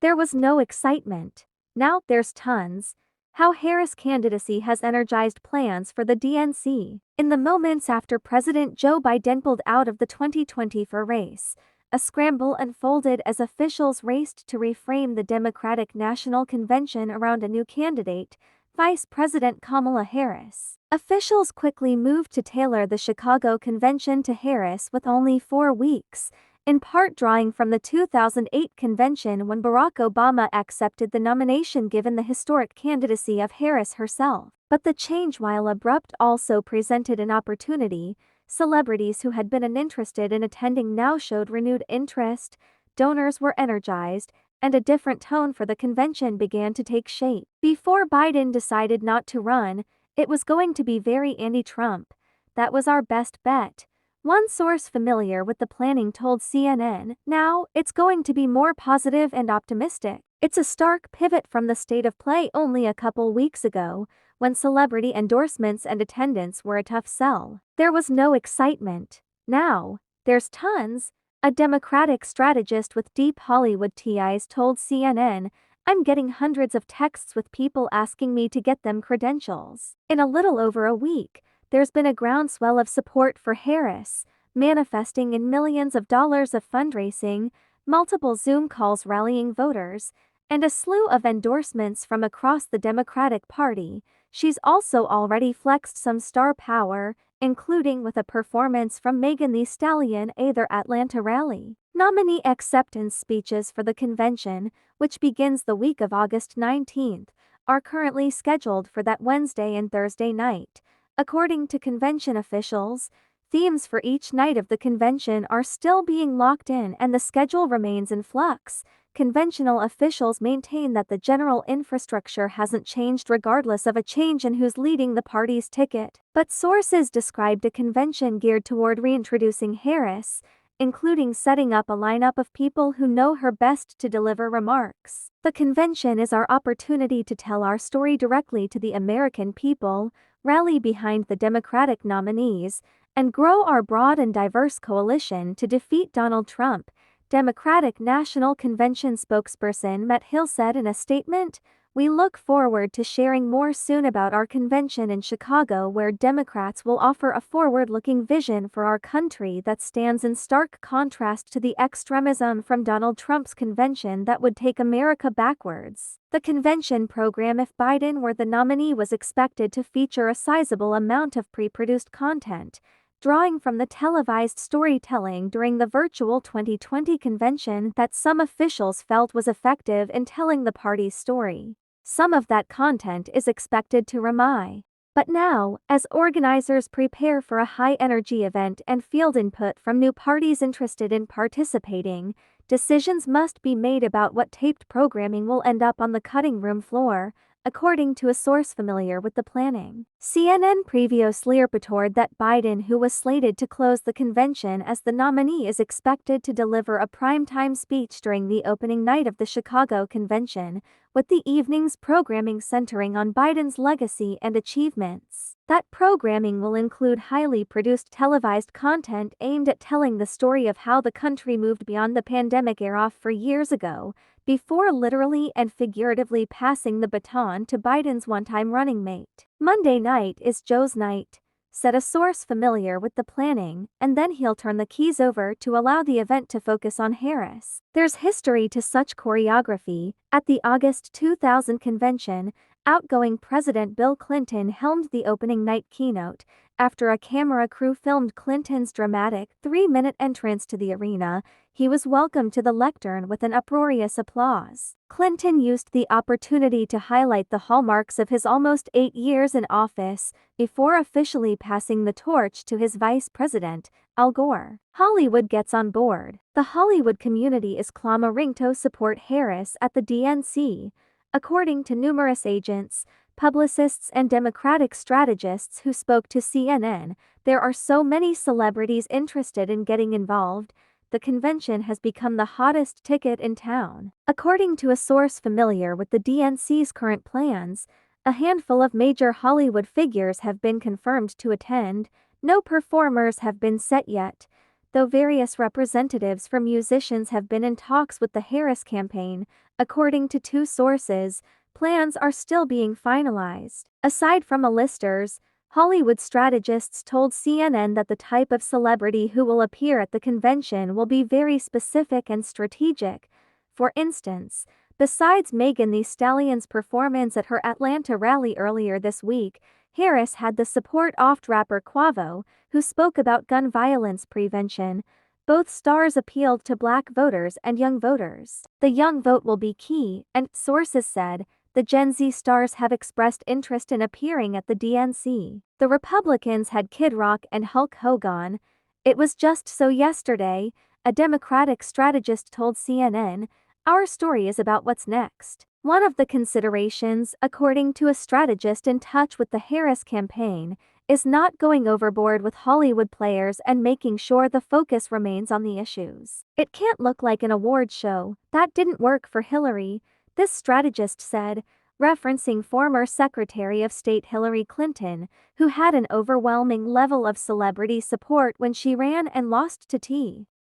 there was no excitement. Now there's tons. How Harris' candidacy has energized plans for the DNC. In the moments after President Joe Biden pulled out of the 2024 race, a scramble unfolded as officials raced to reframe the Democratic National Convention around a new candidate, Vice President Kamala Harris. Officials quickly moved to tailor the Chicago convention to Harris with only 4 weeks, in part drawing from the 2008 convention when Barack Obama accepted the nomination given the historic candidacy of Harris herself. But the change, while abrupt, also presented an opportunity. Celebrities who had been uninterested in attending now showed renewed interest, donors were energized, and a different tone for the convention began to take shape. Before Biden decided not to run, it was going to be very anti-Trump. That was our best bet. One source familiar with the planning told CNN, now, it's going to be more positive and optimistic. It's a stark pivot from the state of play only a couple weeks ago, when celebrity endorsements and attendance were a tough sell. There was no excitement. Now, there's tons. A Democratic strategist with deep Hollywood ties told CNN, I'm getting hundreds of texts with people asking me to get them credentials. In a little over a week, there's been a groundswell of support for Harris, manifesting in millions of dollars of fundraising, multiple Zoom calls rallying voters, and a slew of endorsements from across the Democratic Party. She's also already flexed some star power, including with a performance from Megan Thee Stallion at their Atlanta rally. Nominee acceptance speeches for the convention, which begins the week of August 19th, are currently scheduled for that Wednesday and Thursday night. According to convention officials, themes for each night of the convention are still being locked in and the schedule remains in flux. Conventional officials maintain that the general infrastructure hasn't changed regardless of a change in who's leading the party's ticket. But sources described a convention geared toward reintroducing Harris, including setting up a lineup of people who know her best to deliver remarks. The convention is our opportunity to tell our story directly to the American people, rally behind the Democratic nominees, and grow our broad and diverse coalition to defeat Donald Trump, Democratic National Convention spokesperson Matt Hill said in a statement. We look forward to sharing more soon about our convention in Chicago, where Democrats will offer a forward-looking vision for our country that stands in stark contrast to the extremism from Donald Trump's convention that would take America backwards. The convention program, if Biden were the nominee, was expected to feature a sizable amount of pre-produced content, drawing from the televised storytelling during the virtual 2020 convention that some officials felt was effective in telling the party's story. Some of that content is expected to remain. But now, as organizers prepare for a high-energy event and field input from new parties interested in participating, decisions must be made about what taped programming will end up on the cutting room floor, according to a source familiar with the planning. CNN previously reported that Biden, who was slated to close the convention as the nominee, is expected to deliver a primetime speech during the opening night of the Chicago convention, with the evening's programming centering on Biden's legacy and achievements. That programming will include highly produced televised content aimed at telling the story of how the country moved beyond the pandemic era 4 years ago, before literally and figuratively passing the baton to Biden's one-time running mate. Monday night is Joe's night, said a source familiar with the planning, and then he'll turn the keys over to allow the event to focus on Harris. There's history to such choreography. At the August 2000 convention, outgoing President Bill Clinton helmed the opening night keynote, after a camera crew filmed Clinton's dramatic 3-minute entrance to the arena. He was welcomed to the lectern with an uproarious applause. Clinton used the opportunity to highlight the hallmarks of his almost 8 years in office, before officially passing the torch to his vice president, Al Gore. Hollywood gets on board. The Hollywood community is clamoring to support Harris at the DNC, according to numerous agents, publicists, and Democratic strategists who spoke to CNN. There are so many celebrities interested in getting involved. The convention has become the hottest ticket in town. According to a source familiar with the DNC's current plans, a handful of major Hollywood figures have been confirmed to attend. No performers have been set yet. Though various representatives from musicians have been in talks with the Harris campaign, according to two sources, plans are still being finalized. Aside from A-listers, Hollywood strategists told CNN that the type of celebrity who will appear at the convention will be very specific and strategic. For instance, besides Megan Thee Stallion's performance at her Atlanta rally earlier this week, Harris had the support of rapper Quavo, who spoke about gun violence prevention. Both stars appealed to Black voters and young voters. The young vote will be key, and, sources said, the Gen Z stars have expressed interest in appearing at the DNC. The Republicans had Kid Rock and Hulk Hogan. It was just so yesterday, a Democratic strategist told CNN, "Our story is about what's next." One of the considerations, according to a strategist in touch with the Harris campaign, is not going overboard with Hollywood players and making sure the focus remains on the issues. It can't look like an award show. That didn't work for Hillary, this strategist said, referencing former Secretary of State Hillary Clinton, who had an overwhelming level of celebrity support when she ran and lost to T.